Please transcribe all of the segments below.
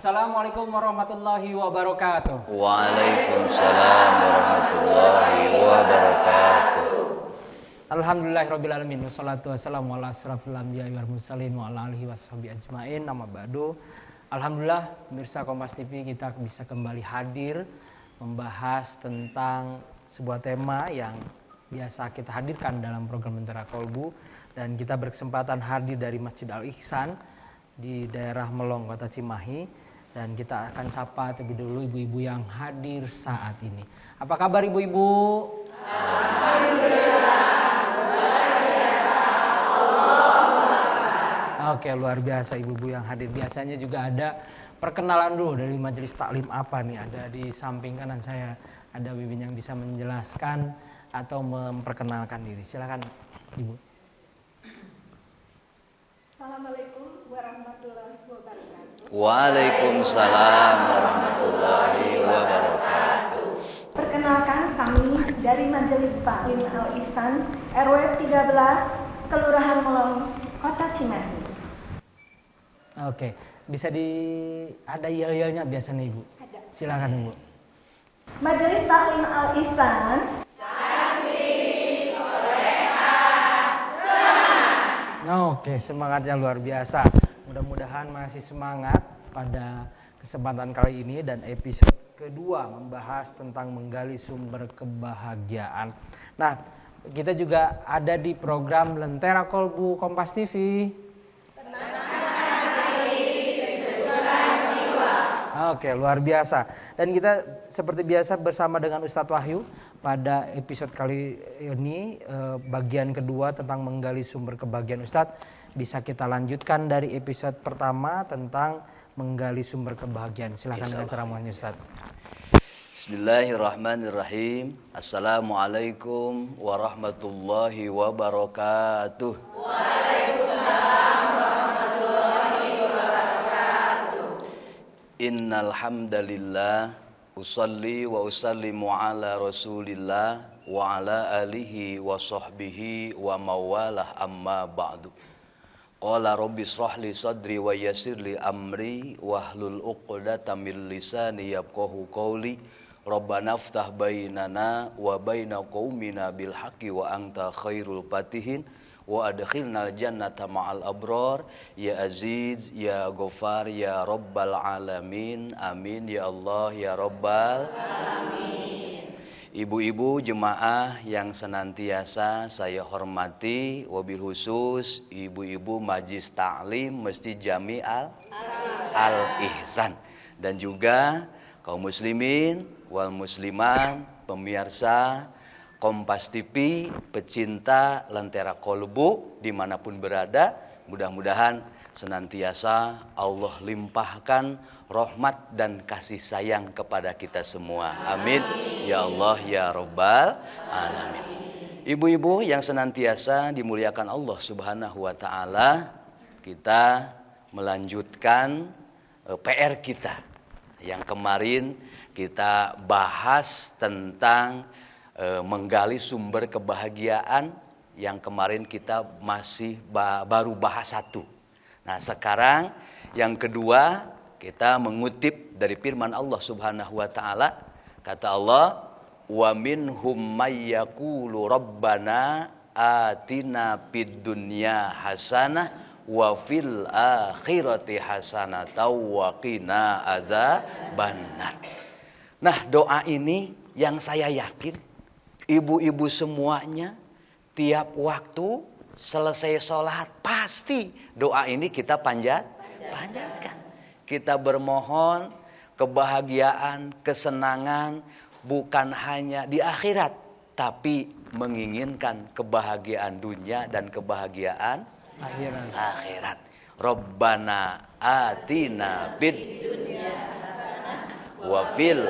Assalamualaikum warahmatullahi wabarakatuh. Waalaikumsalam warahmatullahi wabarakatuh. Alhamdulillahirrabbilalamin. Wassalatu wassalamu ala asrafil anbiya'i wal mursalin wa ala alihi washabihi ajmain. Amma ba'du. Alhamdulillah pemirsa Kompas TV kita bisa kembali hadir membahas tentang sebuah tema yang biasa kita hadirkan dalam program Lentera Kolbu, dan kita berkesempatan hadir dari Masjid Al Ihsan di daerah Melong, Kota Cimahi, dan kita akan sapa terlebih dahulu ibu-ibu yang hadir saat ini. Apa kabar ibu-ibu? Alhamdulillah. Oke, luar biasa ibu-ibu yang hadir. Biasanya juga ada perkenalan dulu dari majelis taklim apa nih. Ada di samping kanan saya ada Bibin yang bisa menjelaskan atau memperkenalkan diri. Silakan Ibu. Assalamualaikum warahmatullahi wabarakatuh. Waalaikumsalam warahmatullahi wabarakatuh. Perkenalkan, kami dari Majelis Taklim Al Ihsan RW 13 Kelurahan Melong, Kota Cimahi. Oke, bisa ada yel-yelnya biasanya Ibu. Ada. Silakan Ibu. Majelis Taklim Al Ihsan. Oke, semangatnya luar biasa. Mudah-mudahan masih semangat pada kesempatan kali ini dan episode kedua membahas tentang menggali sumber kebahagiaan. Nah, kita juga ada di program Lentera Kolbu Kompas TV. Oke, luar biasa. Dan kita seperti biasa bersama dengan Ustadz Wahyu pada episode kali ini, bagian kedua tentang menggali sumber kebahagiaan. Ustadz, bisa kita lanjutkan dari episode pertama tentang menggali sumber kebahagiaan. Silakan dengan ceramahnya Ustadz. Bismillahirrahmanirrahim. Assalamualaikum warahmatullahi wabarakatuh. Innal hamdalillah usalli wa usallimu ala Rasulillah wa ala alihi wa sahbihi wa mawalah amma ba'du. Qala rabbi shrah li sadri wa yassir li amri wahlul 'uqdatam min lisani yafqahu qawli. Rabbana iftah bainana wa baina qaumina bil haqqi wa anta khairul fatihin. Wa adkhilnal jannata ma'al abrar ya aziz ya ghafar ya rabbal alamin. Amin ya Allah ya rabbal alamin. Ibu-ibu jemaah yang senantiasa saya hormati, wabil khusus ibu-ibu Majelis Taklim Masjid Jami Al Ihsan, dan juga kaum muslimin wal musliman, pemirsa Kompas TV, pecinta Lentera Kolbu dimanapun berada, mudah-mudahan senantiasa Allah limpahkan rahmat dan kasih sayang kepada kita semua. Amin. Ya Allah ya Rabbal alamin. Ibu-ibu yang senantiasa dimuliakan Allah Subhanahu wa taala, kita melanjutkan PR kita yang kemarin kita bahas tentang menggali sumber kebahagiaan. Yang kemarin kita masih baru bahas satu. Nah sekarang yang kedua kita mengutip dari firman Allah Subhanahu wa taala. Kata Allah, wa minhum may yaqulu rabbana atina fid dunya hasanah wa fil akhirati hasanah wa qina adzabannar. Nah doa ini yang saya yakin ibu-ibu semuanya tiap waktu selesai sholat pasti doa ini kita panjatkan. Kita bermohon kebahagiaan, kesenangan bukan hanya di akhirat, tapi menginginkan kebahagiaan dunia dan kebahagiaan akhirat. Rabbana atina fid dunya hasanah wa fil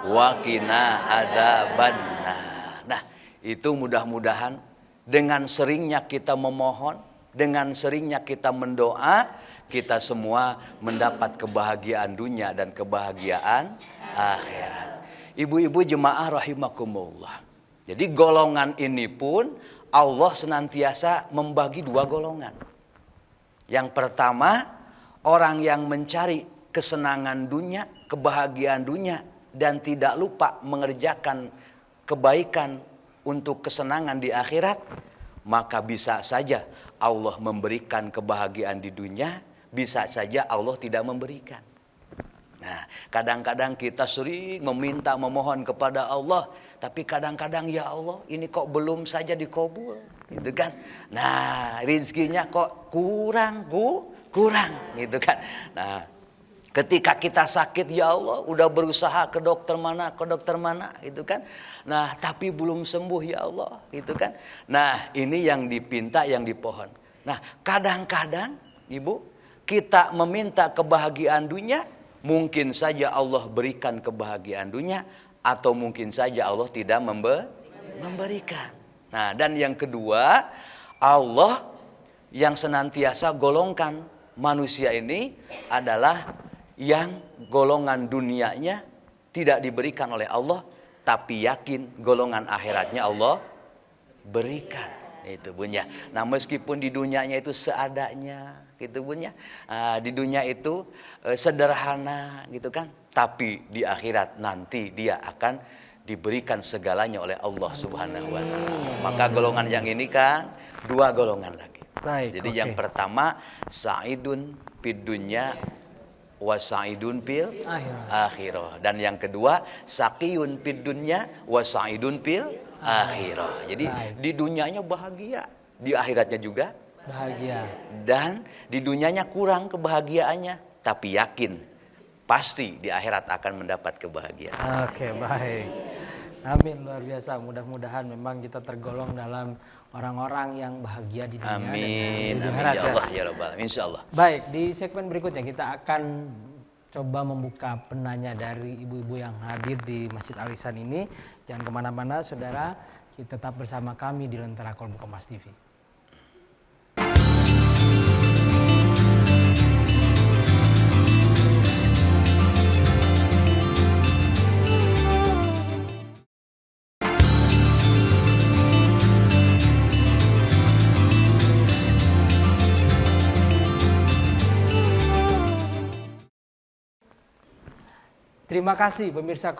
Wakina adzabannar. Nah, itu mudah-mudahan dengan seringnya kita memohon, dengan seringnya kita mendoa, kita semua mendapat kebahagiaan dunia dan kebahagiaan akhirat. Ibu-ibu jemaah rahimakumullah. Jadi golongan ini pun Allah senantiasa membagi dua golongan. Yang pertama, orang yang mencari kesenangan dunia, kebahagiaan dunia, dan tidak lupa mengerjakan kebaikan untuk kesenangan di akhirat, maka bisa saja Allah memberikan kebahagiaan di dunia, bisa saja Allah tidak memberikan. Nah, kadang-kadang kita sering meminta, memohon kepada Allah, tapi kadang-kadang ya Allah, ini kok belum saja dikabul, gitu kan? Nah, rezekinya kok kurang, gitu kan? Nah, ketika kita sakit, ya Allah, udah berusaha ke dokter mana, gitu kan? Nah, tapi belum sembuh, ya Allah, gitu kan? Nah, ini yang dipinta, yang dipohon. Nah, kadang-kadang, Ibu, kita meminta kebahagiaan dunia, mungkin saja Allah berikan kebahagiaan dunia, atau mungkin saja Allah tidak memberikan. Nah, dan yang kedua, Allah yang senantiasa golongkan manusia ini adalah yang golongan dunianya tidak diberikan oleh Allah, tapi yakin golongan akhiratnya Allah berikan. Itu Bunya. Nah, meskipun di dunianya itu seadanya, gitu Bunya. Di dunia itu sederhana, gitu kan. Tapi di akhirat nanti dia akan diberikan segalanya oleh Allah Subhanahu wa taala. Maka golongan yang ini kan dua golongan lagi. Baik, jadi yang pertama sa'idun fid dunya wa sa'idun fil akhirah. Dan yang kedua saqiyun fid dunya wa sa'idun fil akhirah. Jadi di dunianya bahagia, di akhiratnya juga bahagia. Dan di dunianya kurang kebahagiaannya, tapi yakin pasti di akhirat akan mendapat kebahagiaan. Oke, baik. Amin, luar biasa. Mudah-mudahan memang kita tergolong dalam orang-orang yang bahagia di dunia. Amin, amin ya Allah ya Rabbal alamin, insyaallah. Baik, di segmen berikutnya kita akan coba membuka penanya dari ibu-ibu yang hadir di Masjid Al Ihsan ini. Jangan kemana-mana, saudara. Kita tetap bersama kami di Lentera Kolbu Kompas TV. Terima kasih pemirsa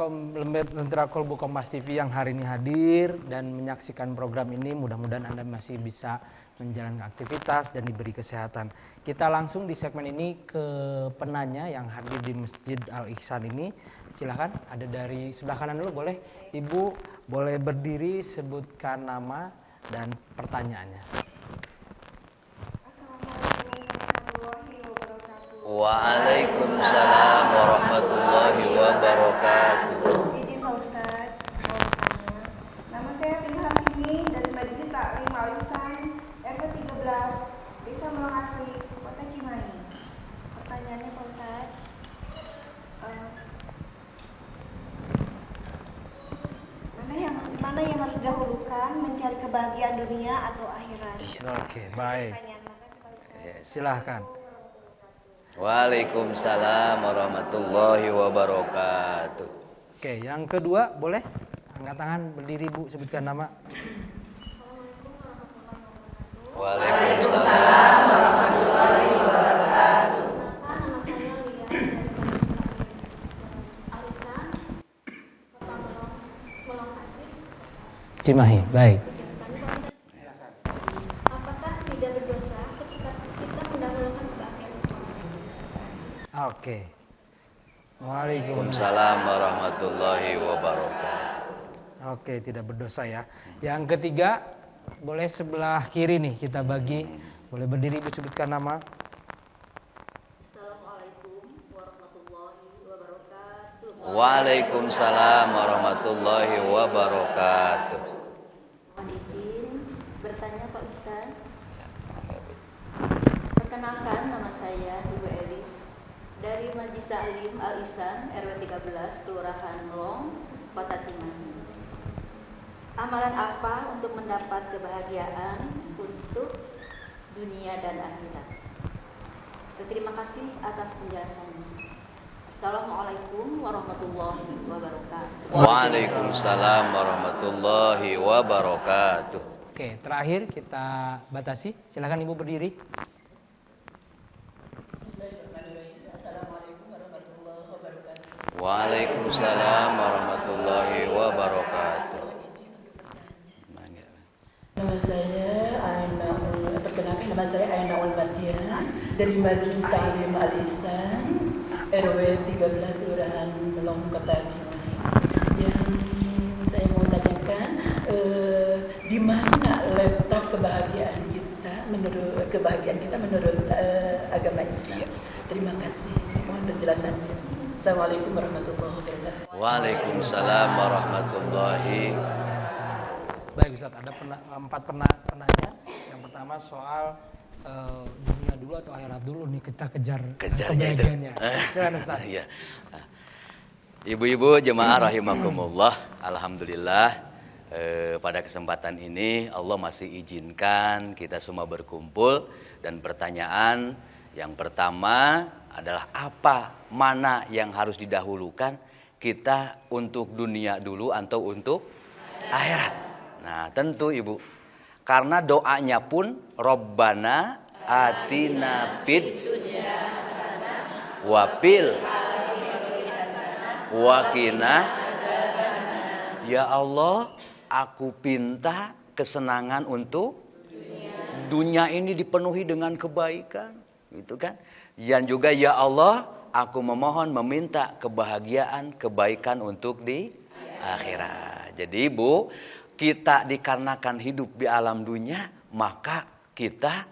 Lentera Kolbu Kompas TV yang hari ini hadir dan menyaksikan program ini. Mudah-mudahan Anda masih bisa menjalankan aktivitas dan diberi kesehatan. Kita langsung di segmen ini ke penanya yang hadir di Masjid Al Ihsan ini. Silahkan, ada dari sebelah kanan dulu boleh. Ibu boleh berdiri, sebutkan nama dan pertanyaannya. Waalaikumsalam warahmatullahi wabarakatuh. Izin Pak Ustadz, nama saya Tina Hakimi dari Majelis Taklim Al Ihsan RW 13 Desa Melongasi, Kota Cimahi. Pertanyaannya Pak Ustadz, mana yang harus didahulukan, mencari kebahagiaan dunia atau akhirat? Oke, baik. Silahkan. Waalaikumsalam warahmatullahi wabarakatuh. Oke, yang kedua boleh angkat tangan, berdiri Bu, sebutkan nama. Waalaikumsalam warahmatullahi wabarakatuh. Nama saya Lia dari Al Ihsan, Kota Melongasi, Cimahi, baik. apakah tidak berdosa ketika kita mendahulukan kebahagiaan? Oke. Waalaikumsalam. Waalaikumsalam warahmatullahi wabarakatuh. Oke, tidak berdosa ya. Yang ketiga, boleh sebelah kiri nih kita bagi. Boleh berdiri, Bu, sebutkan nama. Assalamualaikum warahmatullahi wabarakatuh. Waalaikumsalam warahmatullahi wabarakatuh. Mohon izin bertanya Pak Ustadz. Perkenalkan, nama saya Ibu Elis dari Majelis Taklim Al Ihsan RW 13 Kelurahan Melong, Kota Cimahi. Amalan apa untuk mendapat kebahagiaan untuk dunia dan akhirat? Terima kasih atas penjelasannya. Assalamualaikum warahmatullahi wabarakatuh. Waalaikumsalam warahmatullahi wabarakatuh. Oke, terakhir kita batasi. Silakan Ibu berdiri. Waalaikumsalam warahmatullahi wabarakatuh. Nama saya perkenalkan, nama saya Aina Ulbadiah dari Majelis Ta'lim Al-Ihsan RW 13 Kelurahan Melong Kota Cimahi. Yang saya mau tanyakan, di mana letak kebahagiaan kita menurut agama Islam? Terima kasih. Mohon penjelasannya. Assalamualaikum warahmatullahi wabarakatuh. Waalaikumsalam warahmatullahi. Baik Ustaz, ada 4 penanya. Yang pertama soal dunia dulu atau akhirat dulu nih kita kejar kebahagiaannya. Silakan Ustaz. Iya. Ibu-ibu jemaah rahimakumullah, alhamdulillah pada kesempatan ini Allah masih izinkan kita semua berkumpul, dan pertanyaan yang pertama adalah mana yang harus didahulukan, kita untuk dunia dulu atau untuk akhirat. Nah tentu Ibu, karena doanya pun Robbana atina fid wafil wakina, ya Allah aku pinta kesenangan untuk dunia ini dipenuhi dengan kebaikan, gitu kan? Dan juga ya Allah aku meminta kebahagiaan, kebaikan untuk di akhirat. Jadi Ibu, kita dikarenakan hidup di alam dunia, maka kita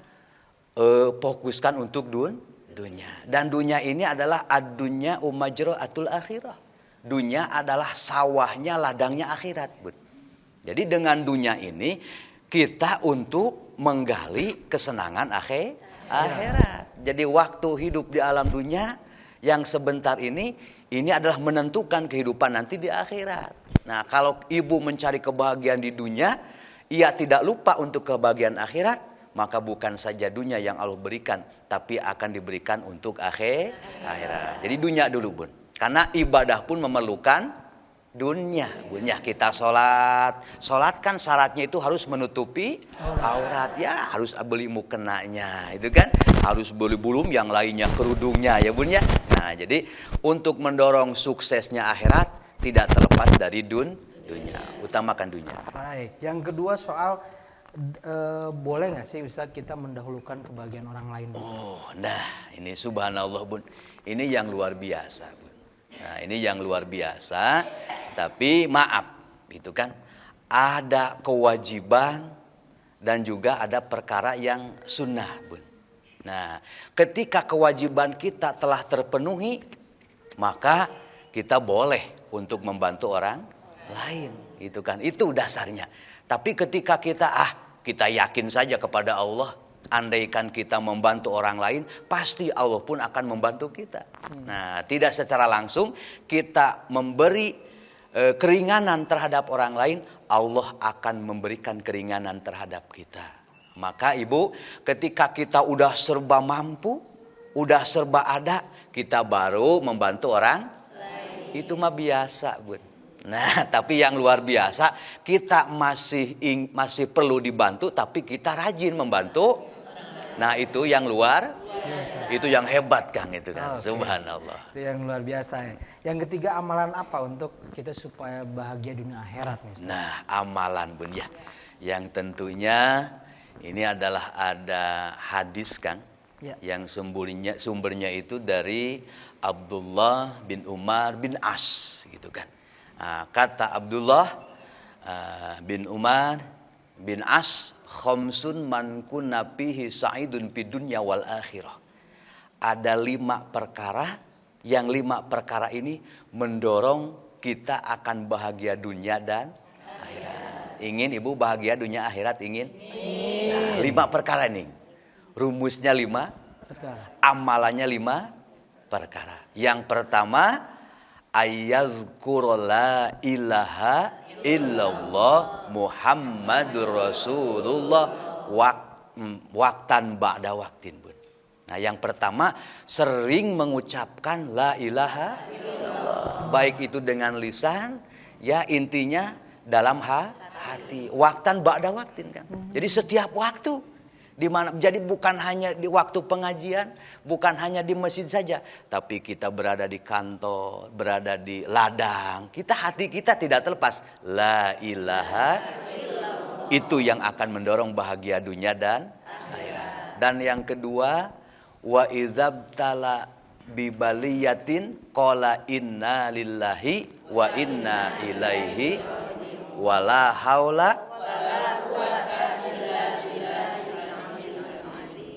fokuskan untuk dunia. Dan dunia ini adalah ad-dunya umajra'atul akhirah. Dunia adalah sawahnya, ladangnya akhirat, Bud. Jadi dengan dunia ini kita untuk menggali kesenangan akhirat. Jadi waktu hidup di alam dunia yang sebentar ini adalah menentukan kehidupan nanti di akhirat. Nah, kalau ibu mencari kebahagiaan di dunia, ia tidak lupa untuk kebahagiaan akhirat, maka bukan saja dunia yang Allah berikan, tapi akan diberikan untuk akhirat. Jadi dunia dulu, Bun. Karena ibadah pun memerlukan dunia. Bunya kita sholat kan syaratnya itu harus menutupi aurat, ya harus beli mukenanya, itu kan harus beli bulum, yang lainnya kerudungnya, ya Bun ya. Nah, jadi untuk mendorong suksesnya akhirat tidak terlepas dari dunia, utamakan dunia. Baik, yang kedua soal boleh nggak sih Ustadz kita mendahulukan kebahagiaan orang lain? Oh, nah ini subhanallah Bun, ini yang luar biasa Bun. Nah ini yang luar biasa, tapi maaf, gitu kan, ada kewajiban dan juga ada perkara yang sunnah Bun. Nah ketika kewajiban kita telah terpenuhi, maka kita boleh untuk membantu orang lain, gitu kan, itu dasarnya. Tapi ketika kita yakin saja kepada Allah, andaikan kita membantu orang lain, pasti Allah pun akan membantu kita. Nah, tidak secara langsung kita memberi keringanan terhadap orang lain, Allah akan memberikan keringanan terhadap kita. Maka Ibu, ketika kita udah serba mampu, udah serba ada, kita baru membantu orang lain. Itu mah biasa, Bun. Nah, tapi yang luar biasa, kita masih perlu dibantu, tapi kita rajin membantu. Nah, itu yang luar biasa. Itu yang hebat, Kang, itu kan. Okay. Subhanallah. Itu yang luar biasa ya. Yang ketiga, amalan apa untuk kita supaya bahagia dunia akhirat nih, Ustaz? Nah, amalan Bun ya. Yang tentunya ini adalah ada hadis, Kang. Ya. Yang sumbernya itu dari Abdullah bin Umar bin As, gitu kan. Nah, kata Abdullah bin Umar bin As, khamsun man kunna fihi sa'idun fid dunya wal akhirah. Ada 5 perkara, yang 5 perkara ini mendorong kita akan bahagia dunia dan akhirat. Ingin Ibu bahagia dunia akhirat, ingin? Nah, 5 perkara ini. Rumusnya 5 perkara. Amalannya 5 perkara. Yang pertama, ayyazkura la ilaha illallah Muhammadur Rasulullah waktan ba'da waktin, Bun. Nah, yang pertama, sering mengucapkan la ilaha illallah. Baik itu dengan lisan, ya intinya dalam hati. Waktan ba'da waktin, kan. Jadi setiap waktu Di mana? Jadi bukan hanya di waktu pengajian, bukan hanya di masjid saja, tapi kita berada di kantor, berada di ladang. Hati kita tidak terlepas la ilaha illallah. Itu yang akan mendorong bahagia dunia dan akhirat. Dan yang kedua, wa idzabtala bibaliyatin qala inna lillahi wa inna ilaihi wala haula.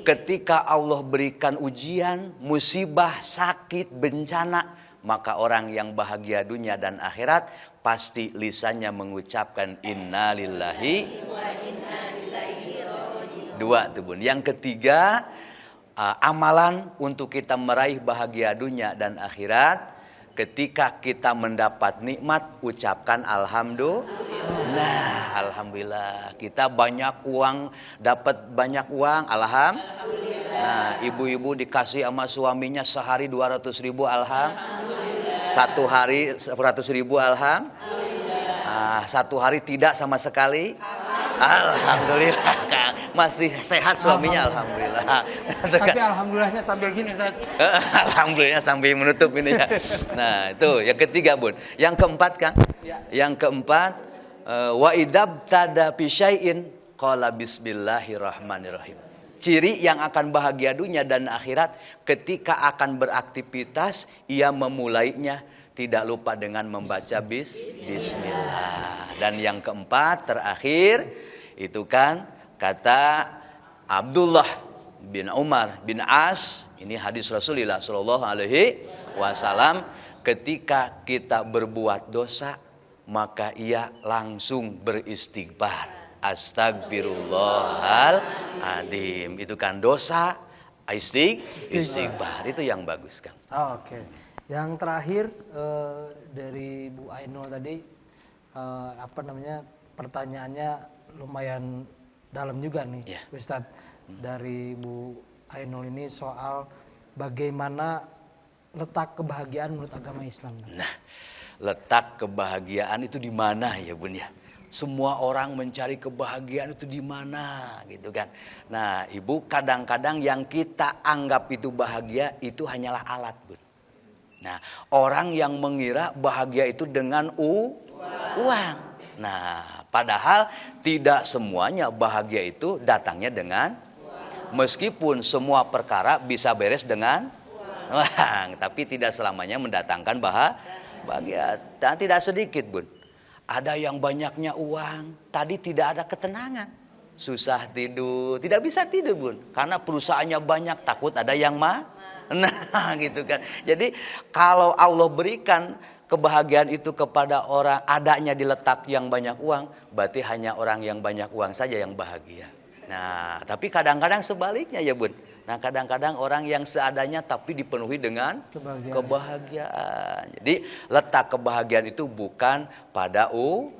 Ketika Allah berikan ujian, musibah, sakit, bencana, maka orang yang bahagia dunia dan akhirat pasti lisannya mengucapkan inna lillahi wa inna ilaihi raji'un. Dua tuh Bun. Yang ketiga, amalan untuk kita meraih bahagia dunia dan akhirat, ketika kita mendapat nikmat, ucapkan alhamdulillah. Nah, alhamdulillah. Kita banyak uang, dapat banyak uang, alhamdulillah. Nah, ibu-ibu dikasih sama suaminya sehari 200.000, alhamdulillah. Satu hari 100.000, alhamdulillah. Satu hari tidak sama sekali, alhamdulillah. Masih sehat suaminya, alhamdulillah. Tapi alhamdulillahnya sambil gini Ustaz. Alhamdulillah sambil menutup ini ya. Nah, itu yang ketiga Bun. Yang keempat Kang. Ya. Yang keempat, wa idabtada fi syai'in qala bismillahirrahmanirrahim. Ciri yang akan bahagia dunia dan akhirat, ketika akan beraktivitas ia memulainya tidak lupa dengan membaca bismillah. Dan yang keempat terakhir itu kan kata Abdullah bin Umar bin As, ini hadis Rasulullah Shallallahu Alaihi Wasallam, ketika kita berbuat dosa maka ia langsung beristighfar, astagfirullahaladzim. Itu kan dosa, istighfar. Itu yang bagus kan. Oke. Yang terakhir dari Bu Ainul tadi, pertanyaannya lumayan dalam juga nih, ya. Ustadz. Dari Bu Ainul ini soal bagaimana letak kebahagiaan menurut agama Islam. Nah, letak kebahagiaan itu di mana ya Bun ya? Semua orang mencari kebahagiaan itu di mana gitu kan. Nah, Ibu, kadang-kadang yang kita anggap itu bahagia itu hanyalah alat Bun. Nah, orang yang mengira bahagia itu dengan uang. Nah, padahal tidak semuanya bahagia itu datangnya dengan uang. Meskipun semua perkara bisa beres dengan uang, tapi tidak selamanya mendatangkan bahagia. Dan tidak sedikit Bun, ada yang banyaknya uang, tadi tidak ada ketenangan, susah tidur, tidak bisa tidur Bun, karena perusahaannya banyak, takut ada yang Nah, gitu kan. Jadi kalau Allah berikan kebahagiaan itu kepada orang, adanya di letak yang banyak uang, berarti hanya orang yang banyak uang saja yang bahagia. Nah, tapi kadang-kadang sebaliknya ya Bun. Nah, kadang-kadang orang yang seadanya tapi dipenuhi dengan kebahagiaan. Jadi letak kebahagiaan itu bukan pada uang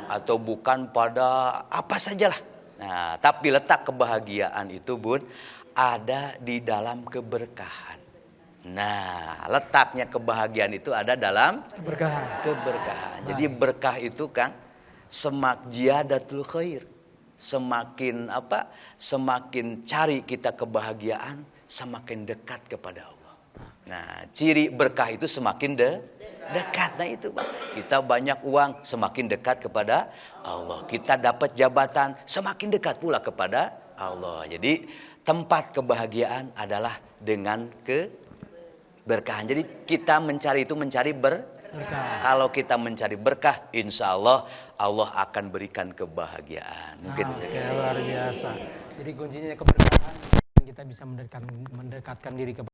atau bukan pada apa sajalah. Nah, tapi letak kebahagiaan itu Bun ada di dalam keberkahan. Nah, letaknya kebahagiaan itu ada dalam keberkahan. Jadi berkah itu kan ziyadatul khair. Semakin cari kita kebahagiaan, semakin dekat kepada Allah. Nah, ciri berkah itu semakin dekat. Nah, itu Pak. Kita banyak uang, semakin dekat kepada Allah. Kita dapat jabatan, semakin dekat pula kepada Allah. Jadi tempat kebahagiaan adalah dengan keberkahan. Jadi kita mencari berkah. Kalau kita mencari berkah, insya Allah Allah akan berikan kebahagiaan. Mungkin itu luar biasa. Jadi kuncinya keberkahan, kita bisa mendekatkan diri kepada